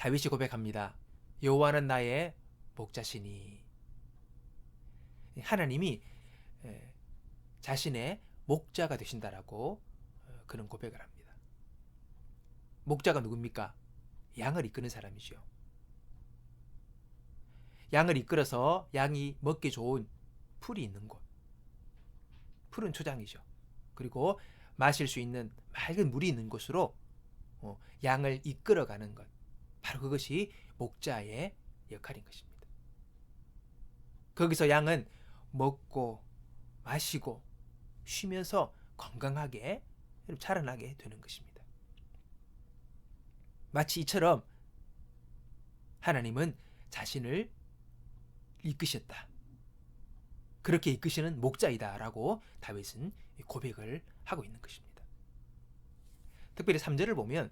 다윗이 고백합니다. 여호와는 나의 목자시니. 하나님이 자신의 목자가 되신다라고 그런 고백을 합니다. 목자가 누굽니까? 양을 이끄는 사람이죠. 양을 이끌어서 양이 먹기 좋은 풀이 있는 곳, 푸른 초장이죠. 그리고 마실 수 있는 맑은 물이 있는 곳으로 양을 이끌어가는 것, 바로 그것이 목자의 역할인 것입니다. 거기서 양은 먹고 마시고 쉬면서 건강하게 자라나게 되는 것입니다. 마치 이처럼 하나님은 자신을 이끄셨다. 그렇게 이끄시는 목자이다 라고 다윗은 고백을 하고 있는 것입니다. 특별히 3절을 보면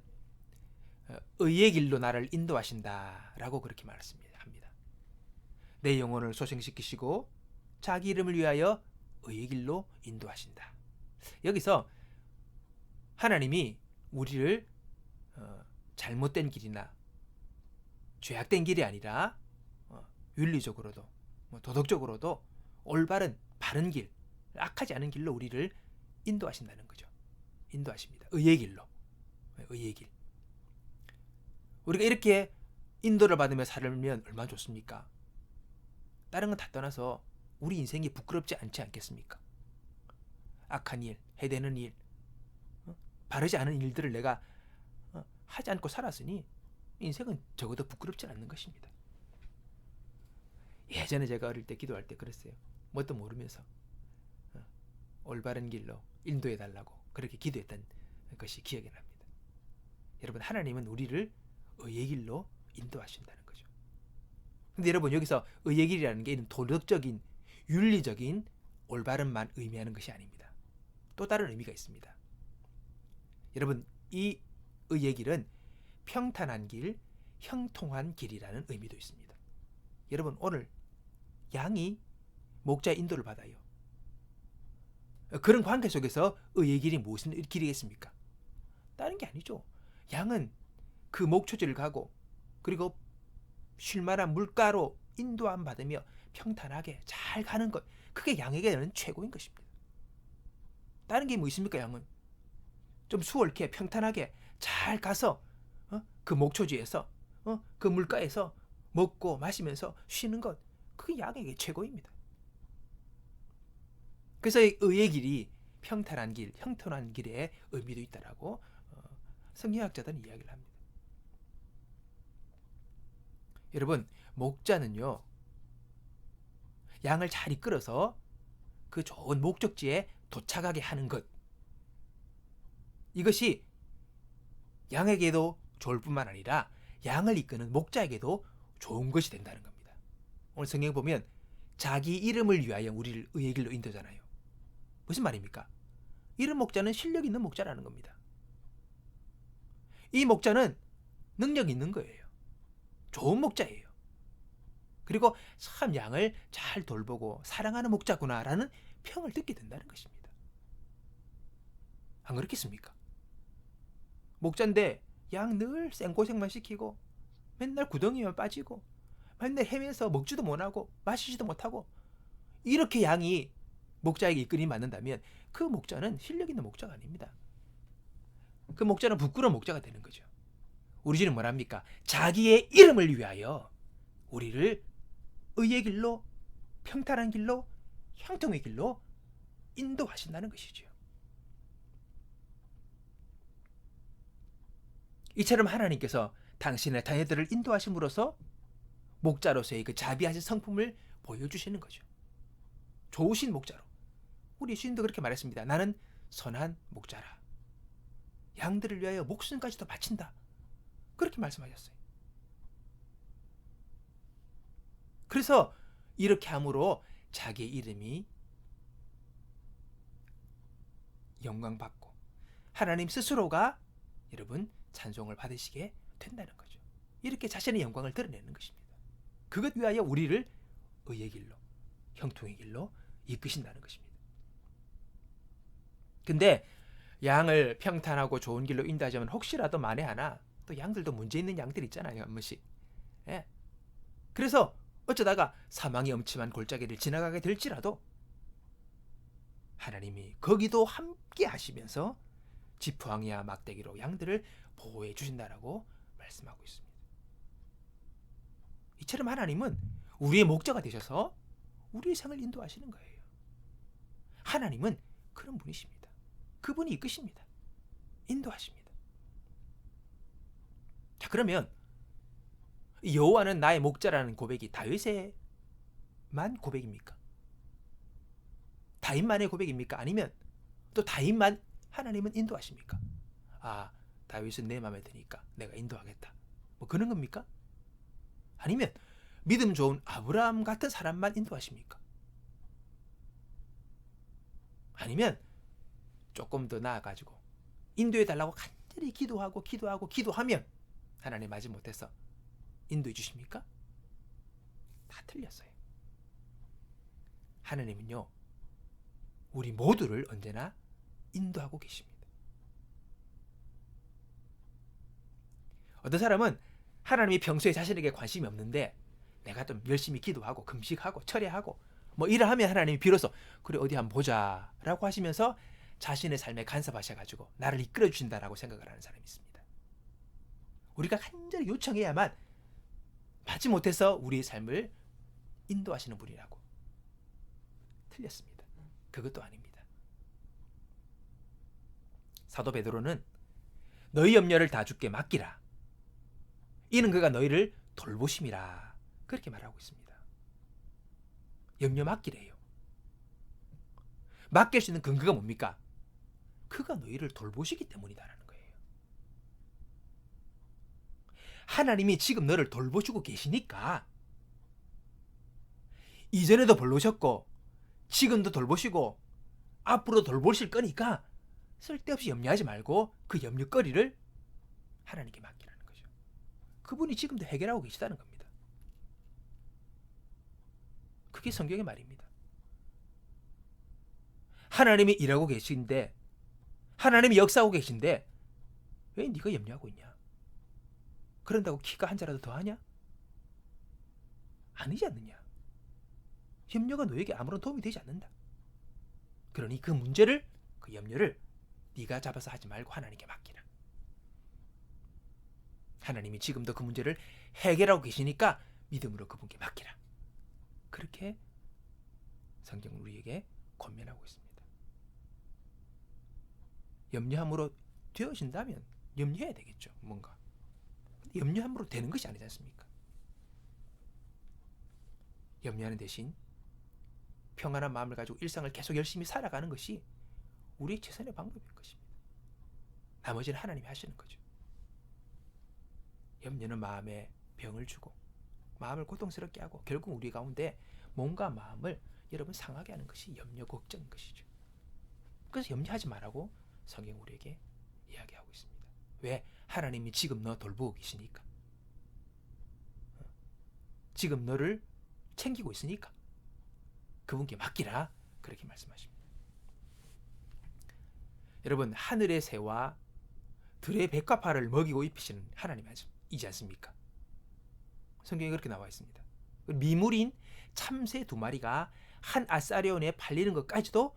의의 길로 나를 인도하신다 라고 그렇게 말씀합니다. 내 영혼을 소생시키시고 자기 이름을 위하여 의의 길로 인도하신다. 여기서 하나님이 우리를 잘못된 길이나 죄악된 길이 아니라 윤리적으로도 도덕적으로도 올바른 바른 길, 악하지 않은 길로 우리를 인도하신다는 거죠. 인도하십니다. 의의 길로. 의의 길. 우리가 이렇게 인도를 받으며 살면 얼마나 좋습니까? 다른 건 다 떠나서 우리 인생이 부끄럽지 않지 않겠습니까? 악한 일, 해대는 일, 바르지 않은 일들을 내가 하지 않고 살았으니 인생은 적어도 부끄럽지 않는 것입니다. 예전에 제가 어릴 때 기도할 때 그랬어요. 뭣도 모르면서 올바른 길로 인도해달라고 그렇게 기도했던 것이 기억이 납니다. 여러분, 하나님은 우리를 의의 길로 인도하신다는 거죠. 근데 여러분, 여기서 의의 길이라는 게 도덕적인, 윤리적인 올바름만 의미하는 것이 아닙니다. 또 다른 의미가 있습니다. 여러분, 이 의의 길은 평탄한 길, 형통한 길이라는 의미도 있습니다. 여러분, 오늘 양이 목자의 인도를 받아요. 그런 관계 속에서 의의 길이 무슨 길이겠습니까? 다른 게 아니죠. 양은 그 목초지를 가고 그리고 쉴만한 물가로 인도함 받으며 평탄하게 잘 가는 것, 그게 양에게는 최고인 것입니다. 다른 게 뭐 있습니까? 양은 좀 수월케 평탄하게 잘 가서 그 목초지에서 그 물가에서 먹고 마시면서 쉬는 것, 그게 양에게 최고입니다. 그래서 의의 길이 평탄한 길, 형통한 길의 의미도 있다라고 성경학자들은 이야기를 합니다. 여러분, 목자는요, 양을 잘 이끌어서 그 좋은 목적지에 도착하게 하는 것, 이것이 양에게도 좋을 뿐만 아니라 양을 이끄는 목자에게도 좋은 것이 된다는 겁니다. 오늘 성경 보면 자기 이름을 위하여 우리를 의의 길로 인도잖아요. 무슨 말입니까? 이런 목자는 실력 있는 목자라는 겁니다. 이 목자는 능력 있는 거예요. 좋은 목자예요. 그리고 참 양을 잘 돌보고 사랑하는 목자구나라는 평을 듣게 된다는 것입니다. 안 그렇겠습니까? 목자인데 양 늘 생고생만 시키고 맨날 구덩이만 빠지고 맨날 헤매서 먹지도 못하고 마시지도 못하고, 이렇게 양이 목자에게 이끌림이 맞는다면 그 목자는 실력 있는 목자가 아닙니다. 그 목자는 부끄러운 목자가 되는 거죠. 우리 주는 뭐랍니까? 자기의 이름을 위하여 우리를 의의 길로, 평탄한 길로, 형통의 길로 인도하신다는 것이죠. 이처럼 하나님께서 당신의 자녀들을 인도하심으로써 목자로서의 그 자비하신 성품을 보여주시는 거죠. 좋으신 목자로. 우리 예수님도 그렇게 말했습니다. 나는 선한 목자라. 양들을 위하여 목숨까지도 바친다. 그렇게 말씀하셨어요. 그래서 이렇게 함으로 자기의 이름이 영광받고 하나님 스스로가 여러분 찬송을 받으시게 된다는 거죠. 이렇게 자신의 영광을 드러내는 것입니다. 그것 위하여 우리를 의의 길로, 형통의 길로 이끄신다는 것입니다. 근데 양을 평탄하고 좋은 길로 인도하자면 혹시라도 만에 하나 또 양들도 문제 있는 양들 있잖아요, 한 번씩. 예. 그래서 어쩌다가 사망의 엄침한 골짜기를 지나가게 될지라도 하나님이 거기도 함께 하시면서 지푸앙이와 막대기로 양들을 보호해 주신다라고 말씀하고 있습니다. 이처럼 하나님은 우리의 목자가 되셔서 우리의 생을 인도하시는 거예요. 하나님은 그런 분이십니다. 그분이 이끄십니다. 인도하십니다. 자, 그러면 여호와는 나의 목자라는 고백이 다윗의만 고백입니까? 다윗만의 고백입니까? 아니면 또 다윗만 하나님은 인도하십니까? 아, 다윗은 내 마음에 드니까 내가 인도하겠다. 뭐 그런 겁니까? 아니면 믿음 좋은 아브라함 같은 사람만 인도하십니까? 아니면 조금 더 나아가지고 인도해 달라고 간절히 기도하면 하나님 마지 못해서 인도해 주십니까? 다 틀렸어요. 하나님은요, 우리 모두를 언제나 인도하고 계십니다. 어떤 사람은 하나님이 평소에 자신에게 관심이 없는데 내가 좀 열심히 기도하고 금식하고 철야하고 뭐 이러 하면 하나님이 비로소 그래 어디 한번 보자 라고 하시면서 자신의 삶에 간섭하셔가지고 나를 이끌어 주신다라고 생각을 하는 사람이 있습니다. 우리가 간절히 요청해야만 받지 못해서 우리의 삶을 인도하시는 분이라고. 틀렸습니다. 그것도 아닙니다. 사도 베드로는 너희 염려를 다 주께 맡기라. 이는 그가 너희를 돌보심이라. 그렇게 말하고 있습니다. 염려 맡기래요. 맡길 수 있는 근거가 뭡니까? 그가 너희를 돌보시기 때문이다라는 거예요. 하나님이 지금 너를 돌보시고 계시니까 이전에도 돌보셨고 지금도 돌보시고 앞으로 돌보실 거니까 쓸데없이 염려하지 말고 그 염려거리를 하나님께 맡기라는 거죠. 그분이 지금도 해결하고 계시다는 겁니다. 그게 성경의 말입니다. 하나님이 일하고 계신데 하나님이 역사하고 계신데 왜 네가 염려하고 있냐? 그런다고 키가 한 자라도 더 하냐? 아니지 않느냐? 염려가 너에게 아무런 도움이 되지 않는다. 그러니 그 문제를, 그 염려를 네가 잡아서 하지 말고 하나님께 맡기라. 하나님이 지금도 그 문제를 해결하고 계시니까 믿음으로 그분께 맡기라. 그렇게 성경은 우리에게 권면하고 있습니다. 염려함으로 되어진다면 염려해야 되겠죠. 뭔가. 근데 염려함으로 되는 것이 아니지 않습니까? 염려하는 대신 평안한 마음을 가지고 일상을 계속 열심히 살아가는 것이 우리의 최선의 방법인 것입니다. 나머지는 하나님이 하시는 거죠. 염려는 마음에 병을 주고 마음을 고통스럽게 하고 결국 우리 가운데 몸과 마음을 여러분 상하게 하는 것이 염려, 걱정인 것이죠. 그래서 염려하지 말라고 성경 우리에게 이야기하고 있습니다. 왜? 하나님이 지금 너 돌보고 계시니까. 지금 너를 챙기고 있으니까 그분께 맡기라. 그렇게 말씀하십니다. 여러분, 하늘의 새와 들의 백합화를 먹이고 입히시는 하나님이지 않습니까? 성경에 그렇게 나와 있습니다. 미물인 참새 2마리가 한 아사리온에 팔리는 것까지도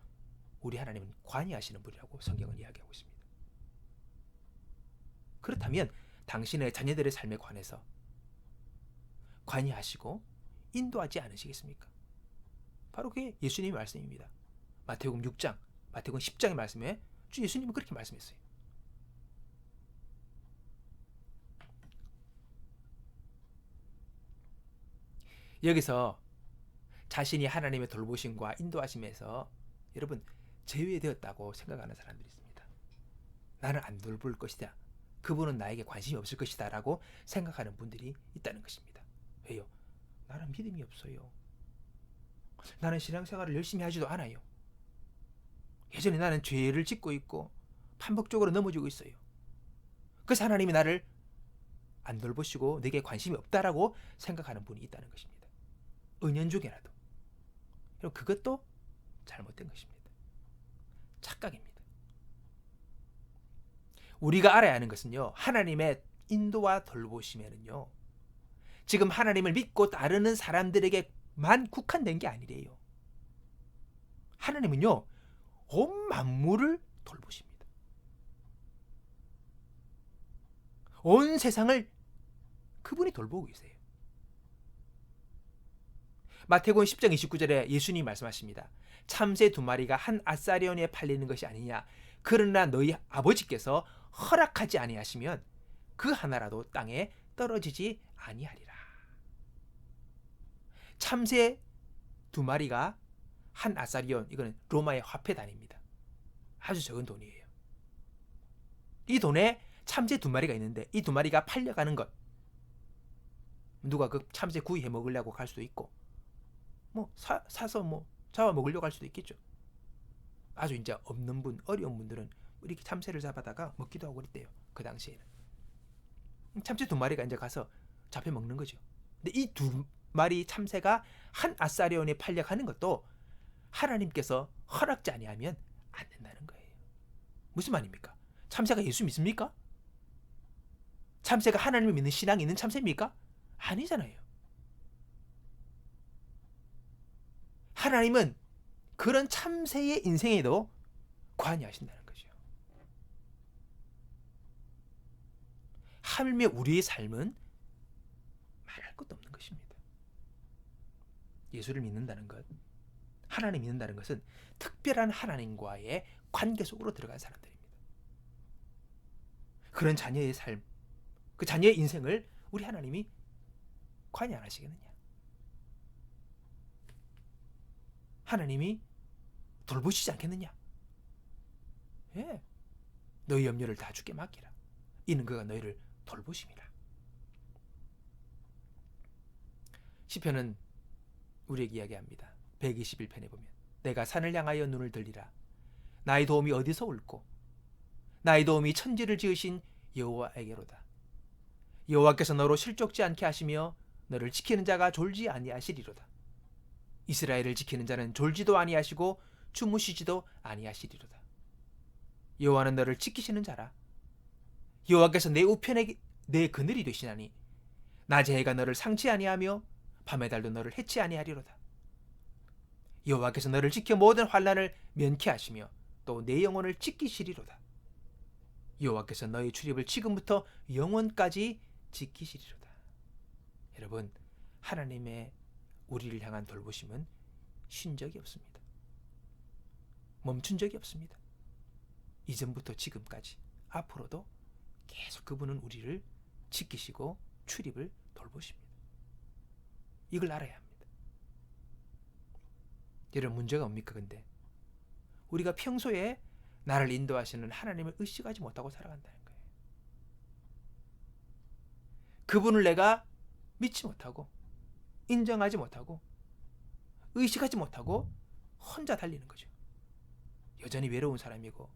우리 하나님은 관여하시는 분이라고 성경은 이야기하고 있습니다. 그렇다면 당신의 자녀들의 삶에 관해서 관여하시고 인도하지 않으시겠습니까? 바로 그게 예수님의 말씀입니다. 마태복음 6장, 마태복음 10장의 말씀에 주 예수님은 그렇게 말씀했어요. 여기서 자신이 하나님의 돌보심과 인도하심에서 여러분 제외되었다고 생각하는 사람들이 있습니다. 나는 안 돌볼 것이다. 그분은 나에게 관심이 없을 것이다 라고 생각하는 분들이 있다는 것입니다. 왜요? 나는 믿음이 없어요. 나는 신앙생활을 열심히 하지도 않아요. 예전에 나는 죄를 짓고 있고 반복적으로 넘어지고 있어요. 그래서 하나님이 나를 안 돌보시고 내게 관심이 없다라고 생각하는 분이 있다는 것입니다. 은연중에라도. 그럼 그것도 잘못된 것입니다. 착각입니다. 우리가 알아야 하는 것은요, 하나님의 인도와 돌보심에는요, 지금 하나님을 믿고 따르는 사람들에게만 국한된 게 아니래요. 하나님은요, 온 만물을 돌보십니다. 온 세상을 그분이 돌보고 계세요. 마태복음 10장 29절에 예수님이 말씀하십니다. 참새 2마리가 한 아사리온에 팔리는 것이 아니냐. 그러나 너희 아버지께서 허락하지 아니하시면 그 하나라도 땅에 떨어지지 아니하리라. 참새 2마리가 한 아사리온, 이거는 로마의 화폐 단위입니다. 아주 적은 돈이에요. 이 돈에 참새 2마리가 있는데 이 2마리가 팔려가는 것, 누가 그 참새 구이해 먹으려고 갈 수도 있고, 사서 잡아 먹으려고 할 수도 있겠죠. 아주 이제 없는 분, 어려운 분들은 이렇게 참새를 잡아다가 먹기도 하고 그랬대요. 그 당시에는. 참새 2마리가 이제 가서 잡혀 먹는 거죠. 근데 이 2마리 참새가 한 아사리온에 팔려가는 것도 하나님께서 허락지 아니하면 안 된다는 거예요. 무슨 말입니까? 참새가 예수 믿습니까? 참새가 하나님을 믿는 신앙이 있는 참새입니까? 아니잖아요. 하나님은 그런 참새의 인생에도 관여하신다는 거죠. 하물며 우리의 삶은 말할 것도 없는 것입니다. 예수를 믿는다는 것, 하나님 믿는다는 것은 특별한 하나님과의 관계 속으로 들어간 사람들입니다. 그런 자녀의 삶, 그 자녀의 인생을 우리 하나님이 관여 안 하시겠느냐? 하나님이 돌보시지 않겠느냐? 예, 너희 염려를 다 주께 맡기라. 이는 그가 너희를 돌보심이라. 시편은 우리에게 이야기합니다. 121편에 보면 내가 산을 향하여 눈을 들리라. 나의 도움이 어디서 올꼬? 나의 도움이 천지를 지으신 여호와에게로다. 여호와께서 너로 실족지 않게 하시며 너를 지키는 자가 졸지 아니하시리로다. 이스라엘을 지키는 자는 졸지도 아니하시고 주무시지도 아니하시리로다. 여호와는 너를 지키시는 자라. 여호와께서 내 우편에 내 그늘이 되시나니 낮의 해가 너를 상치 아니하며 밤의 달도 너를 해치 아니하리로다. 여호와께서 너를 지켜 모든 환난을 면케하시며 또 내 영혼을 지키시리로다. 여호와께서 너의 출입을 지금부터 영원까지 지키시리로다. 여러분, 하나님의 우리를 향한 돌보심은 쉰 적이 없습니다. 멈춘 적이 없습니다. 이전부터 지금까지, 앞으로도 계속 그분은 우리를 지키시고 출입을 돌보십니다. 이걸 알아야 합니다. 여러분, 문제가 뭡니까? 근데 우리가 평소에 나를 인도하시는 하나님을 의식하지 못하고 살아간다는 거예요. 그분을 내가 믿지 못하고 인정하지 못하고 의식하지 못하고 혼자 달리는 거죠. 여전히 외로운 사람이고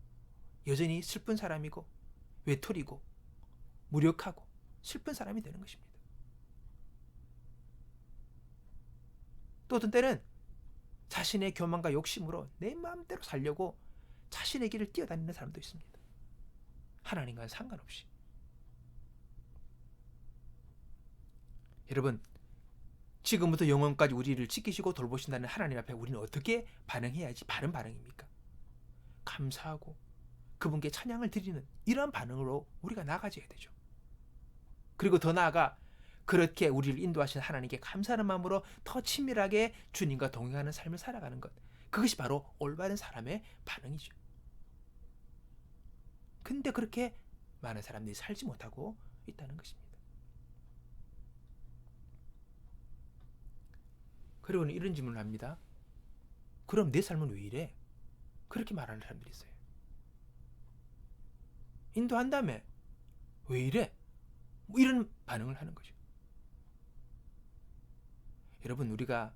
여전히 슬픈 사람이고 외톨이고 무력하고 슬픈 사람이 되는 것입니다. 또 어떤 때는 자신의 교만과 욕심으로 내 마음대로 살려고 자신의 길을 뛰어다니는 사람도 있습니다. 하나님과는 상관없이. 여러분, 지금부터 영원까지 우리를 지키시고 돌보신다는 하나님 앞에 우리는 어떻게 반응해야지 바른 반응입니까? 감사하고 그분께 찬양을 드리는 이러한 반응으로 우리가 나아가야 되죠. 그리고 더 나아가 그렇게 우리를 인도하신 하나님께 감사하는 마음으로 더 친밀하게 주님과 동행하는 삶을 살아가는 것, 그것이 바로 올바른 사람의 반응이죠. 근데 그렇게 많은 사람들이 살지 못하고 있다는 것입니다. 그리고는 이런 질문을 합니다. 그럼 내 삶은 왜 이래? 그렇게 말하는 사람들이 있어요. 인도한다며 왜 이래? 이런 반응을 하는 거죠. 여러분, 우리가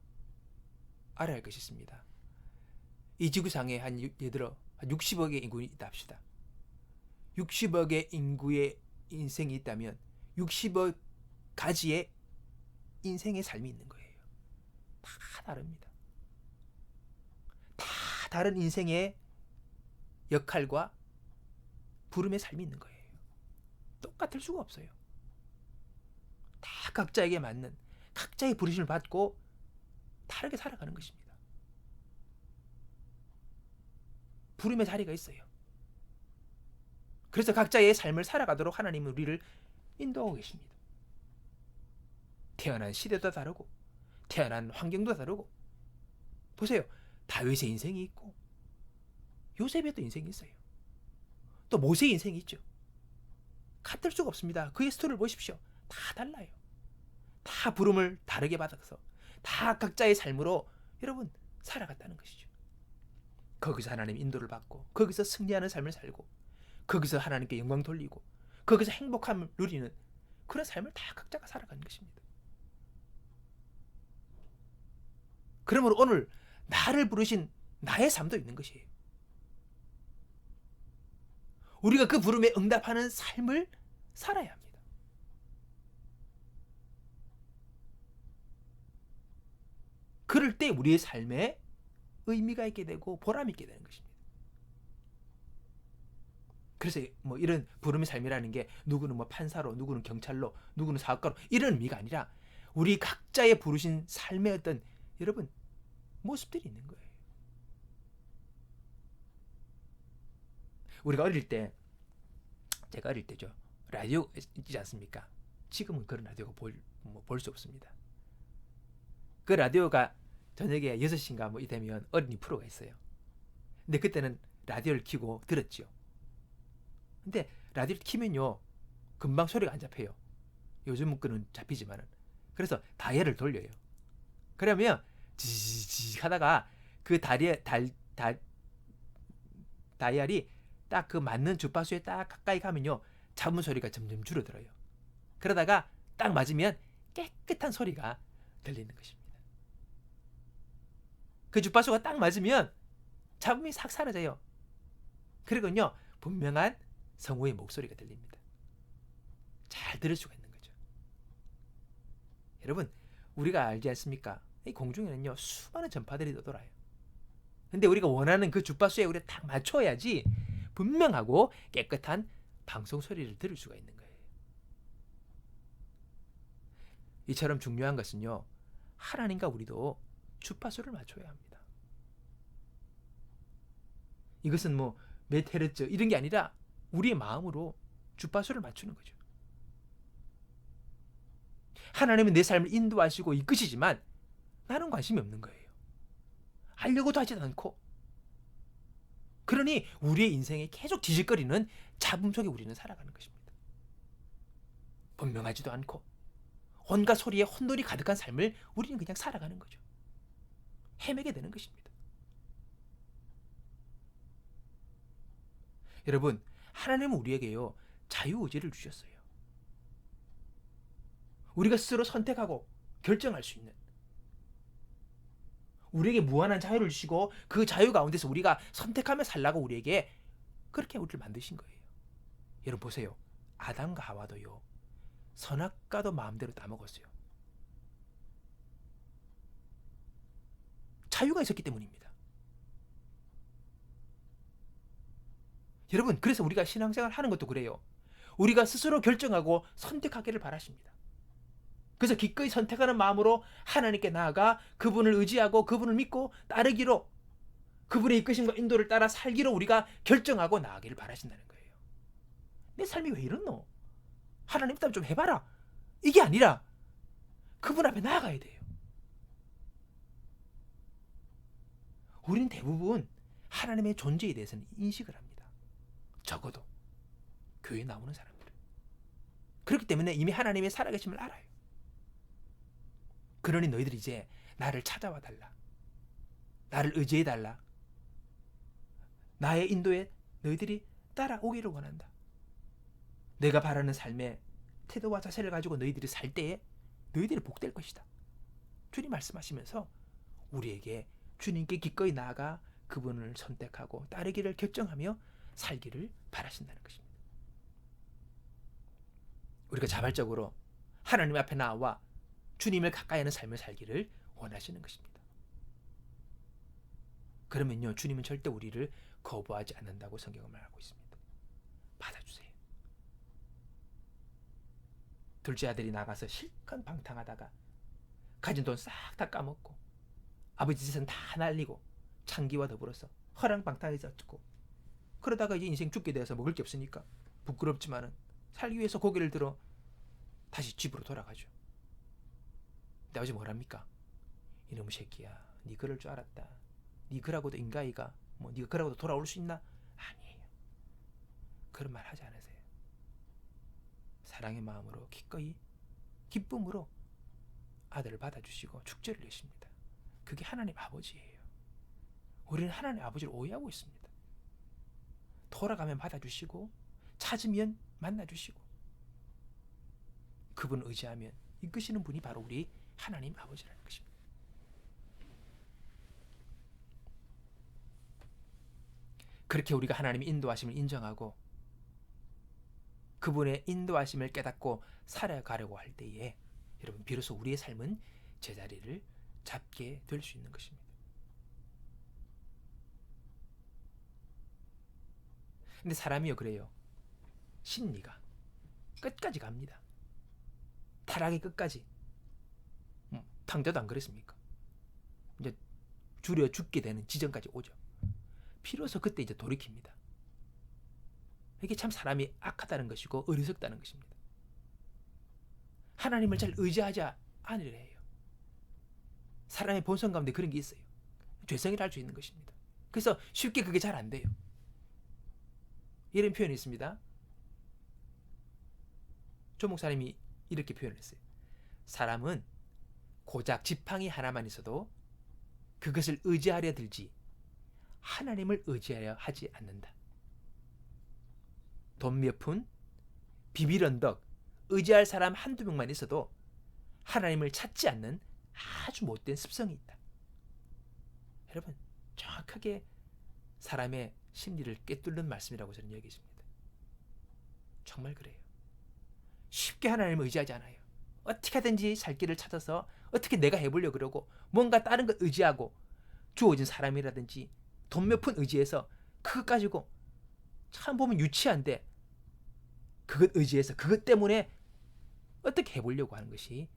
알아야 할 것이 있습니다. 이 지구상에 예를 들어 60억의 인구가 있다 합시다. 60억의 인구의 인생이 있다면 60억 가지의 인생의 삶이 있는 거예요. 다 다릅니다. 다 다른 인생의 역할과 부름의 삶이 있는 거예요. 똑같을 수가 없어요. 다 각자에게 맞는 각자의 부르심을 받고 다르게 살아가는 것입니다. 부름의 자리가 있어요. 그래서 각자의 삶을 살아가도록 하나님은 우리를 인도하고 계십니다. 태어난 시대도 다르고 태어난 환경도 다르고 보세요. 다윗의 인생이 있고 요셉의 또 인생이 있어요. 또 모세의 인생이 있죠. 같을 수가 없습니다. 그의 스토리를 보십시오. 다 달라요. 다 부름을 다르게 받아서 다 각자의 삶으로 여러분 살아갔다는 것이죠. 거기서 하나님 인도를 받고 거기서 승리하는 삶을 살고 거기서 하나님께 영광 돌리고 거기서 행복함을 누리는 그런 삶을 다 각자가 살아가는 것입니다. 그러므로 오늘 나를 부르신 나의 삶도 있는 것이에요. 우리가 그 부름에 응답하는 삶을 살아야 합니다. 그럴 때 우리의 삶에 의미가 있게 되고 보람이 있게 되는 것입니다. 그래서 뭐 이런 부름의 삶이라는 게 누구는 뭐 판사로, 누구는 경찰로, 누구는 사업가로 이런 의미가 아니라 우리 각자의 부르신 삶의 어떤 여러분 모습들이 있는 거예요. 우리가 어릴 때, 제가 어릴 때죠. 라디오 있지 않습니까? 지금은 그런 라디오가 볼 수 없습니다. 그 라디오가 저녁에 6시인가 뭐 이되면 어린이 프로가 있어요. 근데 그때는 라디오를 켜고 들었죠. 근데 라디오를 켜면요 금방 소리가 안 잡혀요. 요즘은 끄는 잡히지만은. 그래서 다이얼을 돌려요. 그러면 지지지 하다가 그 다이얼이 딱 그 맞는 주파수에 딱 가까이 가면요 잡음 소리가 점점 줄어들어요. 그러다가 딱 맞으면 깨끗한 소리가 들리는 것입니다. 그 주파수가 딱 맞으면 잡음이 싹 사라져요. 그리고요 분명한 성우의 목소리가 들립니다. 잘 들을 수가 있는 거죠. 여러분 우리가 알지 않습니까? 이 공중에는요 수많은 전파들이 떠돌아요. 근데 우리가 원하는 그 주파수에 우리가 딱 맞춰야지 분명하고 깨끗한 방송 소리를 들을 수가 있는 거예요. 이처럼 중요한 것은요 하나님과 우리도 주파수를 맞춰야 합니다. 이것은 뭐 몇 헤르츠 이런 게 아니라 우리의 마음으로 주파수를 맞추는 거죠. 하나님은 내 삶을 인도하시고 이끄시지만 나는 관심이 없는 거예요. 하려고도 하지 않고. 그러니 우리의 인생에 계속 뒤질거리는 잡음 속에 우리는 살아가는 것입니다. 분명하지도 않고 온갖 소리에 혼돈이 가득한 삶을 우리는 그냥 살아가는 거죠. 헤매게 되는 것입니다. 여러분 하나님은 우리에게요 자유의지를 주셨어요. 우리가 스스로 선택하고 결정할 수 있는 우리에게 무한한 자유를 주시고 그 자유 가운데서 우리가 선택하며 살라고 우리에게 그렇게 우리를 만드신 거예요. 여러분 보세요. 아담과 하와도요 선악과도 마음대로 따먹었어요. 자유가 있었기 때문입니다. 여러분 그래서 우리가 신앙생활 하는 것도 그래요. 우리가 스스로 결정하고 선택하기를 바라십니다. 그래서 기꺼이 선택하는 마음으로 하나님께 나아가 그분을 의지하고 그분을 믿고 따르기로 그분의 이끄심과 인도를 따라 살기로 우리가 결정하고 나아가기를 바라신다는 거예요. 내 삶이 왜 이렇노? 하나님 따라 좀 해봐라. 이게 아니라 그분 앞에 나아가야 돼요. 우리는 대부분 하나님의 존재에 대해서는 인식을 합니다. 적어도 교회에 나오는 사람들은. 그렇기 때문에 이미 하나님의 살아계심을 알아요. 그러니 너희들이 이제 나를 찾아와 달라. 나를 의지해 달라. 나의 인도에 너희들이 따라오기를 원한다. 내가 바라는 삶의 태도와 자세를 가지고 너희들이 살 때에 너희들이 복될 것이다. 주님 말씀하시면서 우리에게 주님께 기꺼이 나아가 그분을 선택하고 따르기를 결정하며 살기를 바라신다는 것입니다. 우리가 자발적으로 하나님 앞에 나와 주님을 가까이 하는 삶을 살기를 원하시는 것입니다. 그러면요 주님은 절대 우리를 거부하지 않는다고 성경은 말하고 있습니다. 받아주세요. 둘째 아들이 나가서 실컷 방탕하다가 가진 돈 싹 다 까먹고 아버지 재산 다 날리고 창기와 더불어서 허랑방탕해졌고, 그러다가 이제 인생 죽게 되어서 먹을 게 없으니까 부끄럽지만은 살기 위해서 고개를 들어 다시 집으로 돌아가죠. 근데 아버지 뭐랍니까? 이놈의 새끼야, 네 그럴 줄 알았다. 네 그라고도 인가이가 뭐 네가 그라고도 돌아올 수 있나? 아니에요. 그런 말 하지 않으세요. 사랑의 마음으로 기꺼이 기쁨으로 아들을 받아주시고 축제를 내십니다. 그게 하나님 아버지예요. 우리는 하나님 아버지를 오해하고 있습니다. 돌아가면 받아주시고 찾으면 만나주시고 그분을 의지하면 이끄시는 분이 바로 우리 하나님 아버지라는 것입니다. 그렇게 우리가 하나님의 인도하심을 인정하고 그분의 인도하심을 깨닫고 살아가려고 할 때에 여러분 비로소 우리의 삶은 제자리를 잡게 될 수 있는 것입니다. 근데 사람이요 그래요. 심리가 끝까지 갑니다. 타락의 끝까지. 당자도 안 그랬습니까? 이제 줄여 죽게 되는 지점까지 오죠. 비로소 그때 이제 돌이킵니다. 이게 참 사람이 악하다는 것이고 어리석다는 것입니다. 하나님을 잘 의지하지 않으려 해요. 사람의 본성 가운데 그런 게 있어요. 죄성이라 할 수 있는 것입니다. 그래서 쉽게 그게 잘 안 돼요. 이런 표현이 있습니다. 조 목사님이 이렇게 표현했어요. 사람은 고작 지팡이 하나만 있어도 그것을 의지하려 들지 하나님을 의지하려 하지 않는다. 돈 몇 푼, 비빌 언덕, 의지할 사람 한두 명만 있어도 하나님을 찾지 않는 아주 못된 습성이 있다. 여러분 정확하게 사람의 심리를 꿰뚫는 말씀이라고 저는 여기십니다. 정말 그래요. 쉽게 하나님을 의지하지 않아요. 어떻게 하든지 살 길을 찾아서 어떻게 내가 해보려고 그러고 뭔가 다른 걸 의지하고 주어진 사람이라든지 돈 몇 푼 의지해서 그것 가지고 참 보면 유치한데 그것 의지해서 그것 때문에 어떻게 해보려고 하는 것이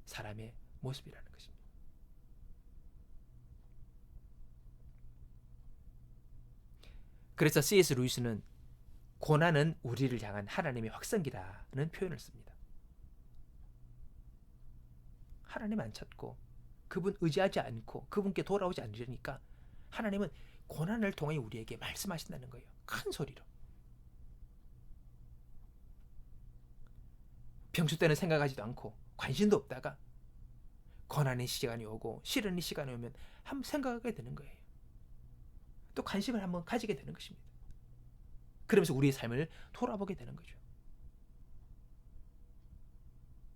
사람의 모습이라는 것입니다. 그래서 C.S. 루이스는 고난은 우리를 향한 하나님의 확성기라는 표현을 씁니다. 하나님 안 찾고 그분 의지하지 않고 그분께 돌아오지 않으려니까 하나님은 고난을 통해 우리에게 말씀하신다는 거예요. 큰 소리로. 평소 때는 생각하지도 않고 관심도 없다가 고난의 시간이 오고 시련의 시간이 오면 한번 생각하게 되는 거예요. 또 관심을 한번 가지게 되는 것입니다. 그러면서 우리의 삶을 돌아보게 되는 거죠.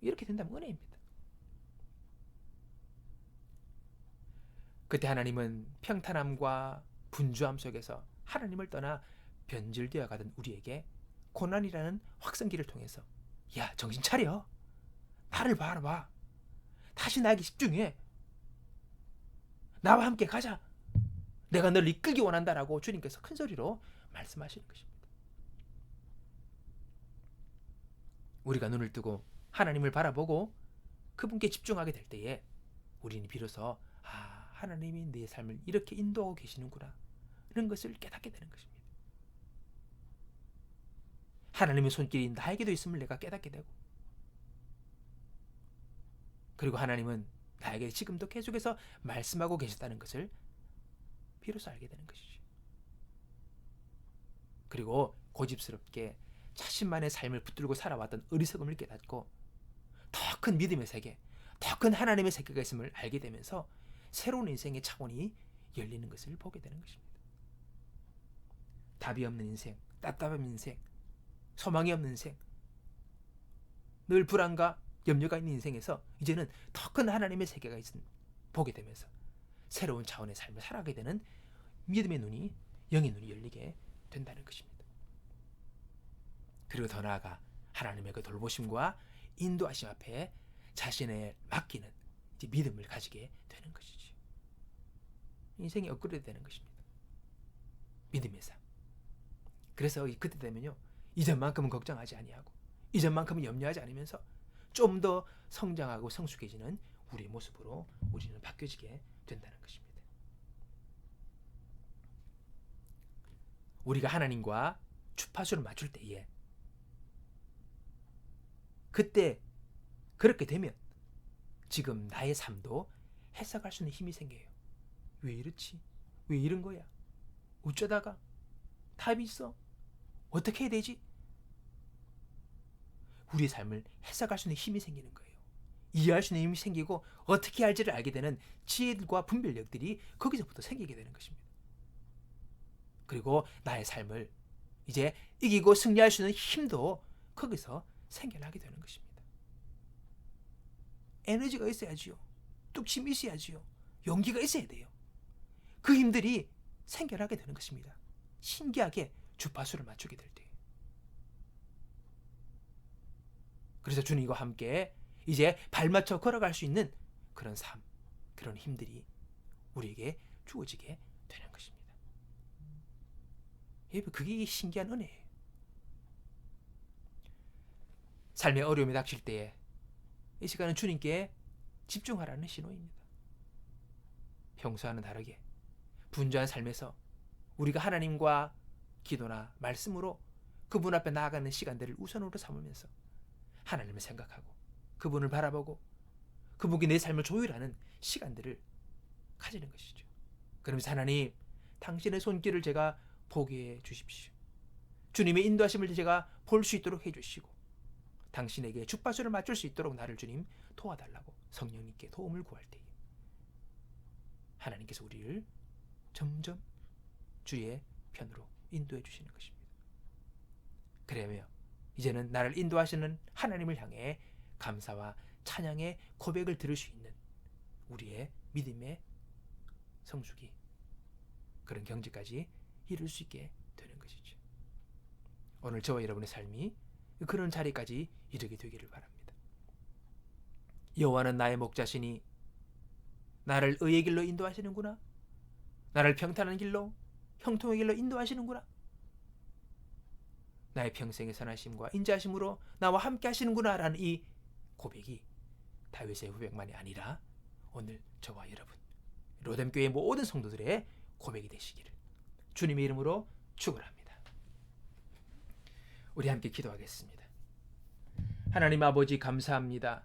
이렇게 된다면 은혜입니다. 그때 하나님은 평탄함과 분주함 속에서 하나님을 떠나 변질되어 가던 우리에게 고난이라는 확성기를 통해서 야 정신 차려. 나를 바라봐. 다시 나에게 집중해. 나와 함께 가자. 내가 너를 이끌기 원한다라고 주님께서 큰 소리로 말씀하시는 것입니다. 우리가 눈을 뜨고 하나님을 바라보고 그분께 집중하게 될 때에 우리는 비로소 하나님이 내 삶을 이렇게 인도하고 계시는구나 이런 것을 깨닫게 되는 것입니다. 하나님의 손길이 나에게도 있음을 내가 깨닫게 되고 그리고 하나님은 나에게 지금도 계속해서 말씀하고 계시다는 것을 비로소 알게 되는 것이죠. 그리고 고집스럽게 자신만의 삶을 붙들고 살아왔던 어리석음을 깨닫고 더 큰 믿음의 세계, 더 큰 하나님의 세계가 있음을 알게 되면서 새로운 인생의 차원이 열리는 것을 보게 되는 것입니다. 답이 없는 인생, 답답한 인생, 소망이 없는 인생, 늘 불안과 염려가 있는 인생에서 이제는 더 큰 하나님의 세계가 있음 보게 되면서 새로운 차원의 삶을 살아가게 되는 믿음의 눈이, 영의 눈이 열리게 된다는 것입니다. 그리고 더 나아가 하나님의 그 돌보심과 인도하심 앞에 자신을 맡기는 이제 믿음을 가지게 되는 것이죠. 인생이 업그레이드 되는 것입니다. 믿음의 삶. 그래서 그때 되면요 이전만큼은 걱정하지 아니하고 이전만큼은 염려하지 않으면서 좀 더 성장하고 성숙해지는 우리의 모습으로 우리는 바뀌어지게 된다는 것입니다. 우리가 하나님과 주파수를 맞출 때에 그때 그렇게 되면 지금 나의 삶도 해석할 수 있는 힘이 생겨요. 왜 이렇지? 왜 이런 거야? 어쩌다가? 답이 있어? 어떻게 해야 되지? 우리의 삶을 해석할 수 있는 힘이 생기는 거예요. 이해할 수 있는 힘이 생기고 어떻게 할지를 알게 되는 지혜과 분별력들이 거기서부터 생기게 되는 것입니다. 그리고 나의 삶을 이제 이기고 승리할 수 있는 힘도 거기서 생겨나게 되는 것입니다. 에너지가 있어야지요. 뚝심이 있어야지요. 용기가 있어야 돼요. 그 힘들이 생겨나게 되는 것입니다. 신기하게 주파수를 맞추게 될 때. 그래서 주님과 함께 이제 발맞춰 걸어갈 수 있는 그런 삶, 그런 힘들이 우리에게 주어지게 되는 것입니다. 그게 신기한 은혜예요. 삶의 어려움이 닥칠 때에 이 시간은 주님께 집중하라는 신호입니다. 평소와는 다르게 분주한 삶에서 우리가 하나님과 기도나 말씀으로 그분 앞에 나아가는 시간들을 우선으로 삼으면서 하나님을 생각하고 그분을 바라보고 그분이 내 삶을 조율하는 시간들을 가지는 것이죠. 그러면서 하나님, 당신의 손길을 제가 보게 해 주십시오. 주님의 인도하심을 제가 볼 수 있도록 해주시고 당신에게 주파수를 맞출 수 있도록 나를 주님 도와달라고 성령님께 도움을 구할 때에 하나님께서 우리를 점점 주의 편으로 인도해 주시는 것입니다. 그러며 이제는 나를 인도하시는 하나님을 향해 감사와 찬양의 고백을 들을 수 있는 우리의 믿음의 성숙이 그런 경지까지 이룰 수 있게 되는 것이죠. 오늘 저와 여러분의 삶이 그런 자리까지 이르게 되기를 바랍니다. 여호와는 나의 목자시니 나를 의의 길로 인도하시는구나. 나를 평탄한 길로, 형통의 길로 인도하시는구나. 나의 평생의 선하심과 인자하심으로 나와 함께 하시는구나 라는 이 고백이 다윗의 고백만이 아니라 오늘 저와 여러분 로뎀교회 모든 성도들의 고백이 되시기를 주님의 이름으로 축원합니다. 우리 함께 기도하겠습니다. 하나님 아버지 감사합니다.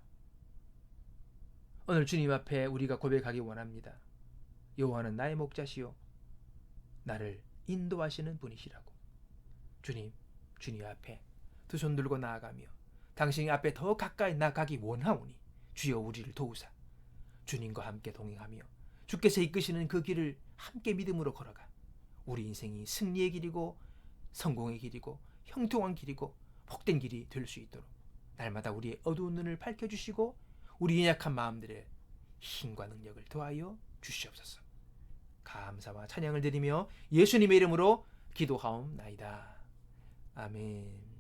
오늘 주님 앞에 우리가 고백하기 원합니다. 여호와는 나의 목자시요 나를 인도하시는 분이시라고. 주님 앞에 두 손 들고 나아가며 당신 앞에 더 가까이 나가기 원하오니 주여 우리를 도우사 주님과 함께 동행하며 주께서 이끄시는 그 길을 함께 믿음으로 걸어가 우리 인생이 승리의 길이고 성공의 길이고 형통한 길이고 복된 길이 될 수 있도록 날마다 우리의 어두운 눈을 밝혀주시고 우리 연약한 마음들의 힘과 능력을 더하여 주시옵소서. 감사와 찬양을 드리며 예수님의 이름으로 기도하옵나이다. 아멘.